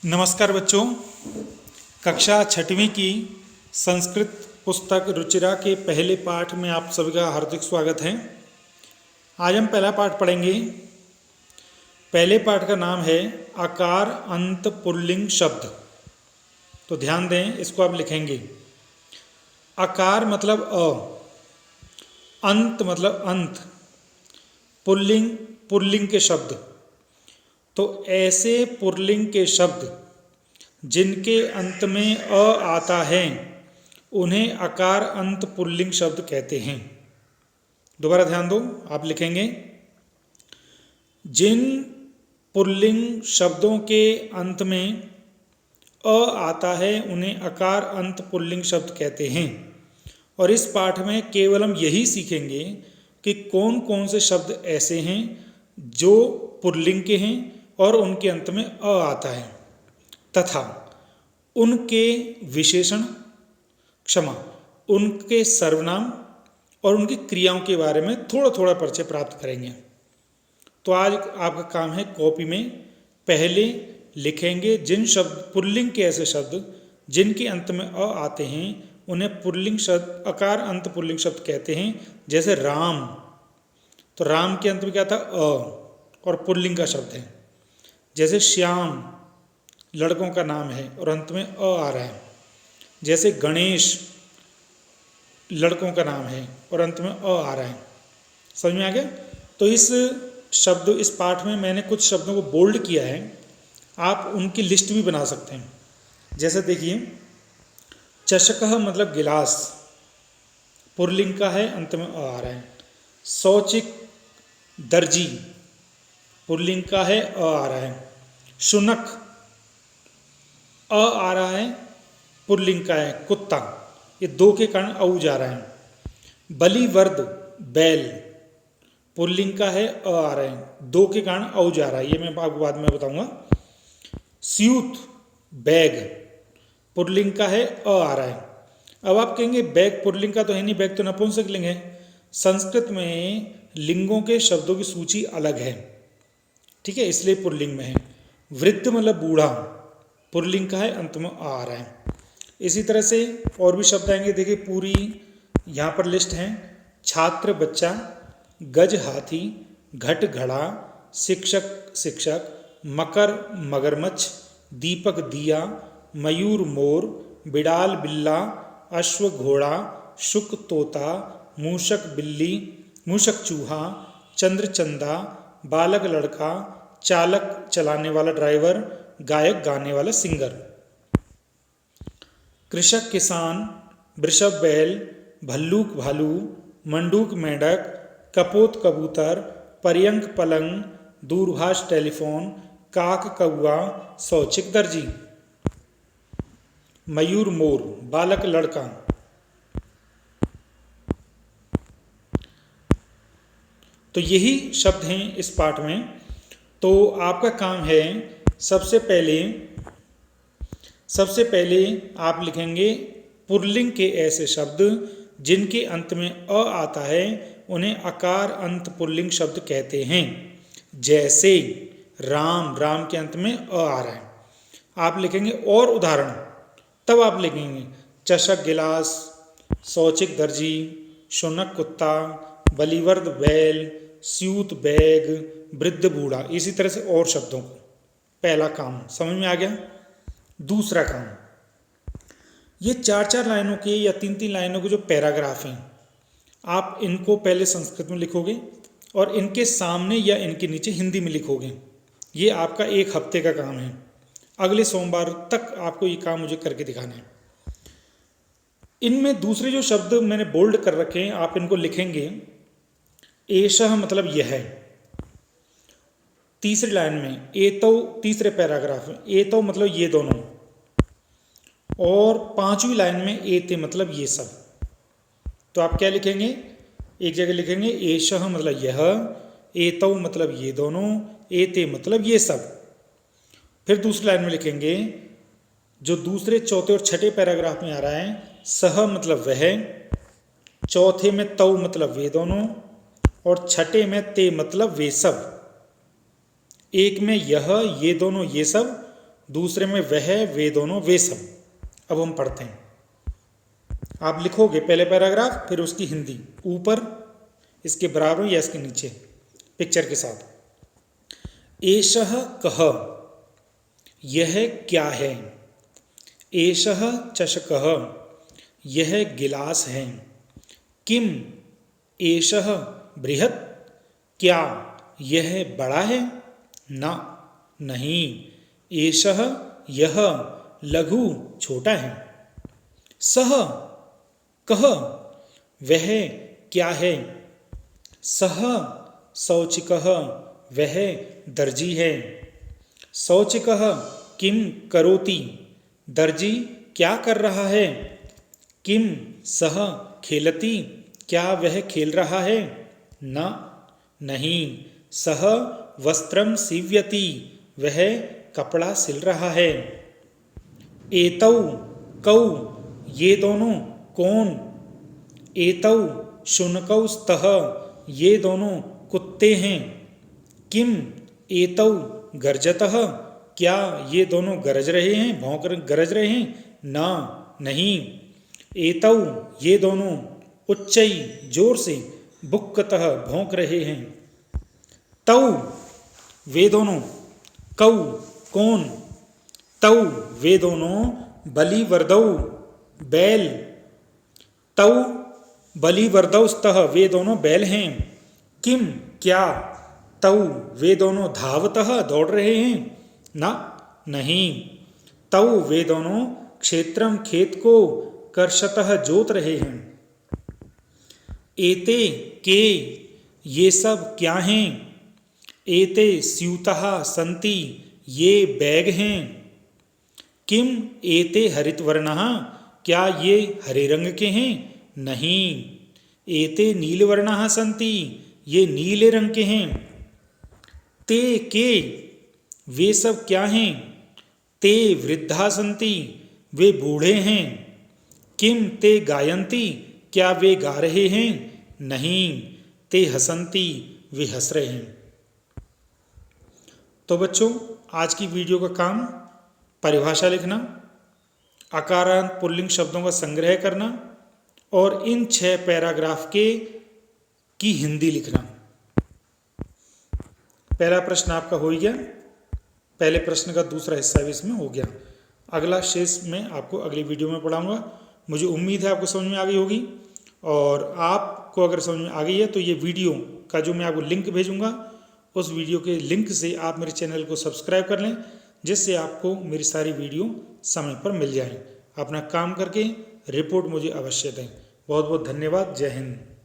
नमस्कार बच्चों, कक्षा छठवीं की संस्कृत पुस्तक रुचिरा के पहले पाठ में आप सभी का हार्दिक स्वागत है। आज हम पहला पाठ पढ़ेंगे। पहले पाठ का नाम है आकार अंत पुल्लिंग शब्द। तो ध्यान दें, इसको आप लिखेंगे। आकार मतलब अ, अंत मतलब अंत, पुल्लिंग पुल्लिंग के शब्द। तो ऐसे पुल्लिंग के शब्द जिनके अंत में अ आता है उन्हें आकार अंत पुल्लिंग शब्द कहते हैं। दोबारा ध्यान दो, आप लिखेंगे जिन पुल्लिंग शब्दों के अंत में अ आता है उन्हें आकार अंत पुल्लिंग शब्द कहते हैं। और इस पाठ में केवल हम यही सीखेंगे कि कौन कौन से शब्द ऐसे हैं जो पुल्लिंग के हैं और उनके अंत में अ आता है, तथा उनके विशेषण उनके सर्वनाम और उनकी क्रियाओं के बारे में थोड़ा थोड़ा परिचय प्राप्त करेंगे। तो आज आपका काम है, कॉपी में पहले लिखेंगे जिन शब्द पुल्लिंग के ऐसे शब्द जिनके अंत में अ आते हैं उन्हें पुल्लिंग शब्द आकार अंत पुल्लिंग शब्द कहते हैं। जैसे राम, तो राम के अंत में क्या था? अ, और पुल्लिंग का शब्द है। जैसे श्याम, लड़कों का नाम है और अंत में अ आ रहा है। जैसे गणेश, लड़कों का नाम है और अंत में अ आ रहा है। समझ में आ गया? तो इस पाठ में मैंने कुछ शब्दों को बोल्ड किया है, आप उनकी लिस्ट भी बना सकते हैं। जैसे देखिए, चषकः मतलब गिलास, पुल्लिंग का है, अंत में अ आ रहा है। शौचिक दर्जी, पुल्लिंग का है, अ आ रहा है। शुनक, अ आ रहा है, पुल्लिंग का है। कुत्ता, ये दो के कारण औ जा रहा है। बलिवर्द बैल, पुल्लिंग का है, अ आ रहा है, दो के कारण औ जा रहा है। ये मैं आपको बाद में बताऊंगा। स्यूत बैग, पुल्लिंग का है, अ आ रहा है। अब आप कहेंगे बैग पुल्लिंग का तो है नहीं, बैग तो नपुंसकलिंग है। संस्कृत में लिंगों के शब्दों की सूची अलग है, ठीक है, इसलिए पुल्लिंग में है। वृद्ध मतलब बूढ़ा, पुल्लिंग का है, अंत में आ रहा है। इसी तरह से और भी शब्द आएंगे, देखिए पूरी यहाँ पर लिस्ट है। छात्र बच्चा, गज हाथी, घट घड़ा, शिक्षक शिक्षक, मकर मगरमच्छ, दीपक दिया, मयूर मोर, बिडाल बिल्ला, अश्व घोड़ा, शुक तोता, मूषक बिल्ली, मूषक चूहा, चंद्र चंदा, बालक लड़का, चालक चलाने वाला ड्राइवर, गायक गाने वाला सिंगर। कृषक किसान, वृषभ बैल, भल्लूक भालू, मंडूक मेंढक, कपोत कबूतर, पर्यंक पलंग, दूरभाष टेलीफोन, काक कौआ, शौचिक दर्जी। मयूर मोर, बालक लड़का। तो यही शब्द हैं इस पाठ में। तो आपका काम है, सबसे पहले आप लिखेंगे पुल्लिंग के ऐसे शब्द जिनके अंत में अ आता है उन्हें आकार अंत पुल्लिंग शब्द कहते हैं। जैसे राम, राम के अंत में अ आ रहा है। आप लिखेंगे और उदाहरण, तब आप लिखेंगे चषक गिलास, शौचिक दर्जी, शुनक कुत्ता, बलिवर्द बैल, स्यूत बैग, वृद्ध बूढ़ा। इसी तरह से और शब्दों को। पहला काम समझ में आ गया। दूसरा काम, ये 4-4 लाइनों के या 3-3 लाइनों के जो पैराग्राफ हैं, आप इनको पहले संस्कृत में लिखोगे और इनके सामने या इनके नीचे हिंदी में लिखोगे। ये आपका 1 हफ्ते का काम है। अगले सोमवार तक आपको ये काम मुझे करके दिखाना है। इनमें दूसरे जो शब्द मैंने बोल्ड कर रखे हैं, आप इनको लिखेंगे। एषः मतलब यह है, तीसरी लाइन में। एतौ, तीसरे पैराग्राफ में एतौ मतलब ये दोनों, और 5वीं लाइन में एते मतलब ये सब। तो आप क्या लिखेंगे? एक जगह लिखेंगे एषः मतलब यह, एतौ मतलब ये दोनों, एते मतलब ये सब। फिर दूसरी लाइन में लिखेंगे जो दूसरे, चौथे और छठे पैराग्राफ में आ रहा है, सह मतलब वह, चौथे में तौ मतलब वे दोनों, और छठे में ते मतलब वे सब। एक में यह, ये दोनों, ये सब, दूसरे में वह, वे दोनों, वे सब। अब हम पढ़ते हैं। आप लिखोगे पहले पैराग्राफ, फिर उसकी हिंदी ऊपर, इसके बराबर या इसके नीचे पिक्चर के साथ। एषः कः, यह क्या है। एषः चषकः, यह गिलास है। किम एषः बृहत्, क्या यह बड़ा है। न नहीं। एषः यह लघु छोटा है। सः कः, वह क्या है। सः शौचिकः, वह दर्जी है। शौचिकः किम करोति, दर्जी क्या कर रहा है। किम सः खेलति, क्या वह खेल रहा है। न नहीं। सः वस्त्रं सीव्यति, वह कपड़ा सिल रहा है। एतौ कौ, ये दोनों कौन। एतौ शुनकौ स्तः, ये दोनों कुत्ते हैं। किम एतौ गर्जतः, क्या ये दोनों गरज रहे हैं, गरज रहे हैं। न नहीं। एतौ ये दोनों उच्चै जोर से, बुक्कतः भौंक रहे हैं। तौ वे दोनों, कौ कौन। तौ वे दोनों बलिवर्दौ बैल। तौ बलिवर्दौ स्तः, वे दोनों बैल हैं। किम क्या। तौ वे दोनों धावतः दौड़ रहे हैं। न नहीं। तौ वे दोनों क्षेत्रम खेत को कर्षतः जोत रहे हैं। एते के, ये सब क्या हैं। एते स्यूतः सन्ति, ये बैग हैं। किम एते हरितवर्णः, क्या ये हरे रंग के हैं। नहीं। एते नीलवर्णः सन्ति, ये नीले रंग के हैं। ते के, वे सब क्या हैं। ते वृद्धा सन्ति, वे बूढ़े हैं। किम ते गायन्ति, क्या वे गा रहे हैं। नहीं। ते हसन्ति, वे हंस रहे हैं। तो बच्चों, आज की वीडियो का काम परिभाषा लिखना, आकारांत पुल्लिंग शब्दों का संग्रह करना और इन 6 पैराग्राफ की हिंदी लिखना। पहला प्रश्न आपका हो गया। पहले प्रश्न का दूसरा हिस्सा भी इसमें हो गया। अगला शेष में आपको अगली वीडियो में पढ़ाऊंगा। मुझे उम्मीद है आपको समझ में आ गई होगी, और आपको अगर समझ में आ गई है तो ये वीडियो का जो मैं आपको लिंक भेजूंगा, उस वीडियो के लिंक से आप मेरे चैनल को सब्सक्राइब कर लें, जिससे आपको मेरी सारी वीडियो समय पर मिल जाए। अपना काम करके रिपोर्ट मुझे अवश्य दें। बहुत बहुत धन्यवाद। जय हिंद।